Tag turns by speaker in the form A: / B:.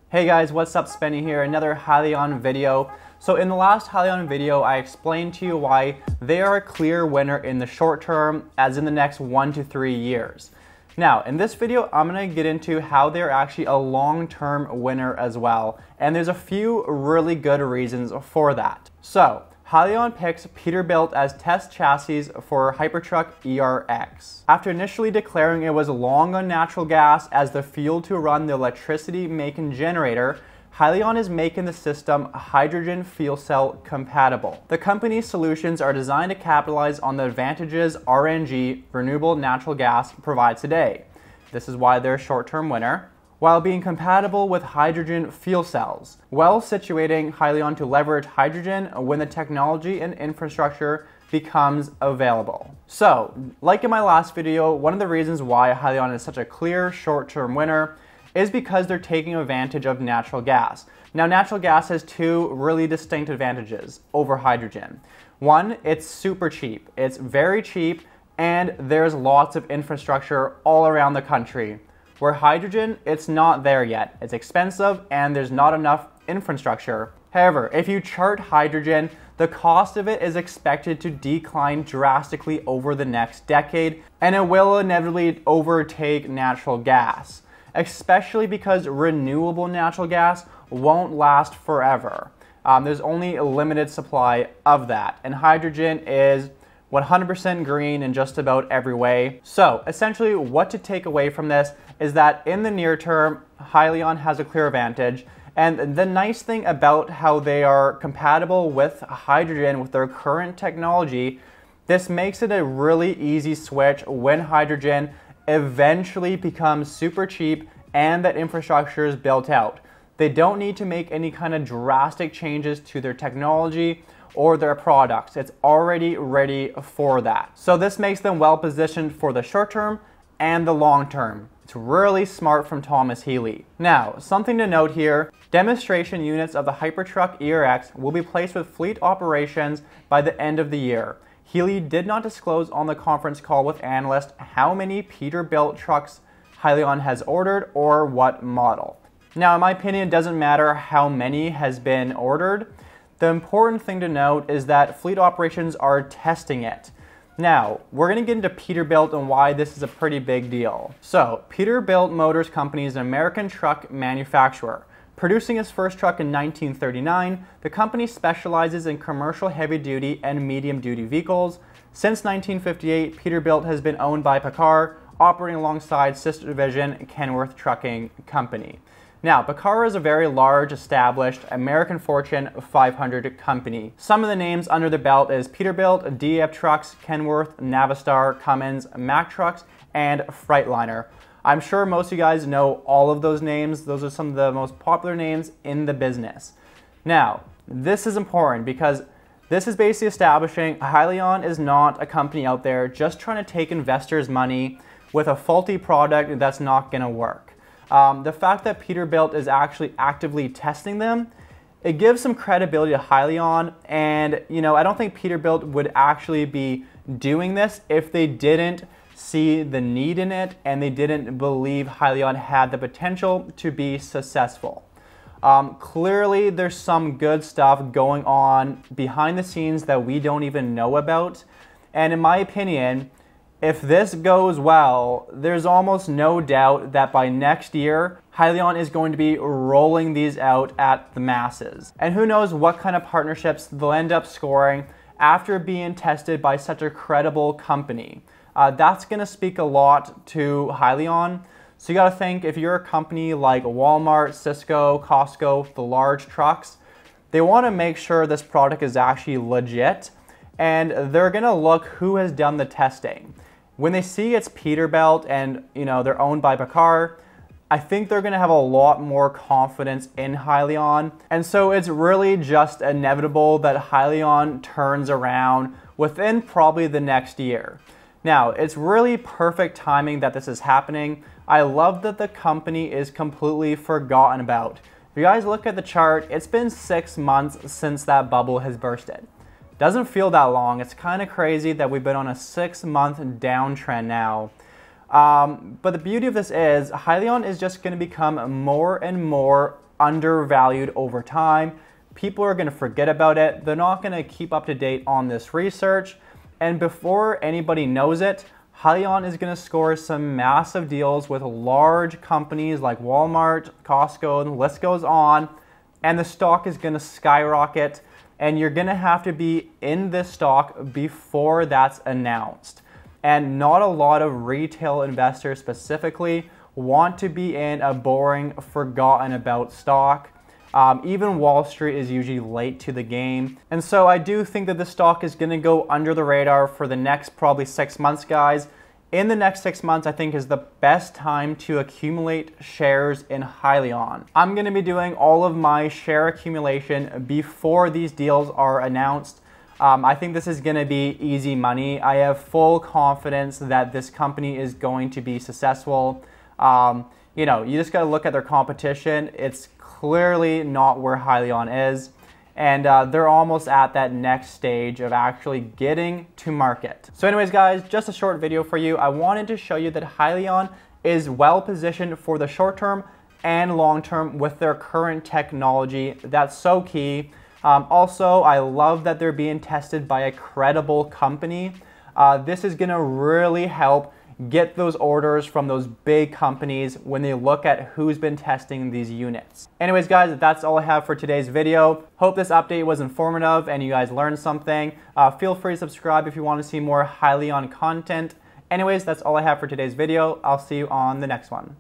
A: Hey guys, what's up? Spenny here, another Hyliion video. So in the last Hyliion video, I explained to you why they are a clear winner in the short term, as in the next 1 to 3 years. Now, in this video, I'm going to get into how they're actually a long-term winner as well, and there's a few really good reasons for that. So, Hyliion picks Peterbilt as test chassis for Hypertruck ERX. After initially declaring it was long on natural gas as the fuel to run the electricity-making generator, Hyliion is making the system hydrogen fuel cell compatible. The company's solutions are designed to capitalize on the advantages RNG, renewable natural gas, provides today. This is why they're a short-term winner, while being compatible with hydrogen fuel cells, well situating Hyliion to leverage hydrogen when the technology and infrastructure becomes available. So, like in my last video, one of the reasons why Hyliion is such a clear short-term winner is because they're taking advantage of natural gas. Now, natural gas has two really distinct advantages over hydrogen. One, it's super cheap. It's very cheap, and there's lots of infrastructure all around the country. Where hydrogen, it's not there yet. It's expensive and there's not enough infrastructure. However, if you chart hydrogen, the cost of it is expected to decline drastically over the next decade, and it will inevitably overtake natural gas, especially because renewable natural gas won't last forever. There's only a limited supply of that, and hydrogen is 100% green in just about every way. So essentially what to take away from this is that in the near term, Hyliion has a clear advantage. And the nice thing about how they are compatible with hydrogen with their current technology, this makes it a really easy switch when hydrogen eventually becomes super cheap and that infrastructure is built out. They don't need to make any kind of drastic changes to their technology or their products. It's already ready for that. So this makes them well positioned for the short term and the long term. It's really smart from Thomas Healy. Now, something to note here, demonstration units of the Hypertruck ERX will be placed with fleet operations by the end of the year. Healy did not disclose on the conference call with analysts how many Peterbilt trucks Hyliion has ordered or what model. Now, in my opinion, it doesn't matter how many has been ordered. The important thing to note is that fleet operations are testing it. Now, we're going to get into Peterbilt and why this is a pretty big deal. So, Peterbilt Motors Company is an American truck manufacturer. Producing its first truck in 1939, the company specializes in commercial heavy-duty and medium-duty vehicles. Since 1958, Peterbilt has been owned by PACCAR, operating alongside sister division Kenworth Trucking Company. Now, PACCAR is a very large, established American Fortune 500 company. Some of the names under the belt is Peterbilt, DF Trucks, Kenworth, Navistar, Cummins, Mack Trucks, and Freightliner. I'm sure most of you guys know all of those names. Those are some of the most popular names in the business. Now, this is important because this is basically establishing Hyliion is not a company out there just trying to take investors' money with a faulty product that's not going to work. The fact that Peterbilt is actually actively testing them, it gives some credibility to Hyliion, and I don't think Peterbilt would actually be doing this if they didn't see the need in it and they didn't believe Hyliion had the potential to be successful. Clearly there's some good stuff going on behind the scenes that we don't even know about, and in my opinion, if this goes well, there's almost no doubt that by next year, Hyliion is going to be rolling these out at the masses. And who knows what kind of partnerships they'll end up scoring after being tested by such a credible company. That's going to speak a lot to Hyliion. So you got to think, if you're a company like Walmart, Cisco, Costco, the large trucks, they want to make sure this product is actually legit, and they're going to look who has done the testing. When they see it's Peterbilt and they're owned by PACCAR, I think they're going to have a lot more confidence in Hyliion. And so it's really just inevitable that Hyliion turns around within probably the next year. Now, it's really perfect timing that this is happening. I love that the company is completely forgotten about. If you guys look at the chart, it's been 6 months since that bubble has bursted. Doesn't feel that long. It's kind of crazy that we've been on a 6-month downtrend now. But the beauty of this is Hyliion is just going to become more and more undervalued over time. People are going to forget about it. They're not going to keep up to date on this research. And before anybody knows it, Hyliion is going to score some massive deals with large companies like Walmart, Costco, and the list goes on. And the stock is going to skyrocket. And you're going to have to be in this stock before that's announced. And not a lot of retail investors specifically want to be in a boring, forgotten about stock. Even Wall Street is usually late to the game. And so I do think that the stock is going to go under the radar for the next probably 6 months, guys. In the next 6 months, I think is the best time to accumulate shares in Hyliion. I'm going to be doing all of my share accumulation before these deals are announced. I think this is going to be easy money. I have full confidence that this company is going to be successful. You know, you just got to look at their competition. It's clearly not where Hyliion is. And they're almost at that next stage of actually getting to market. So anyways, guys, just a short video for you. I wanted to show you that Hyliion is well positioned for the short term and long term with their current technology. That's so key. Also, I love that they're being tested by a credible company. This is going to really help get those orders from those big companies when they look at who's been testing these units. Anyways, guys, that's all I have for today's video. Hope this update was informative and you guys learned something. Feel free to subscribe if you want to see more Hyliion content. Anyways, that's all I have for today's video. I'll see you on the next one.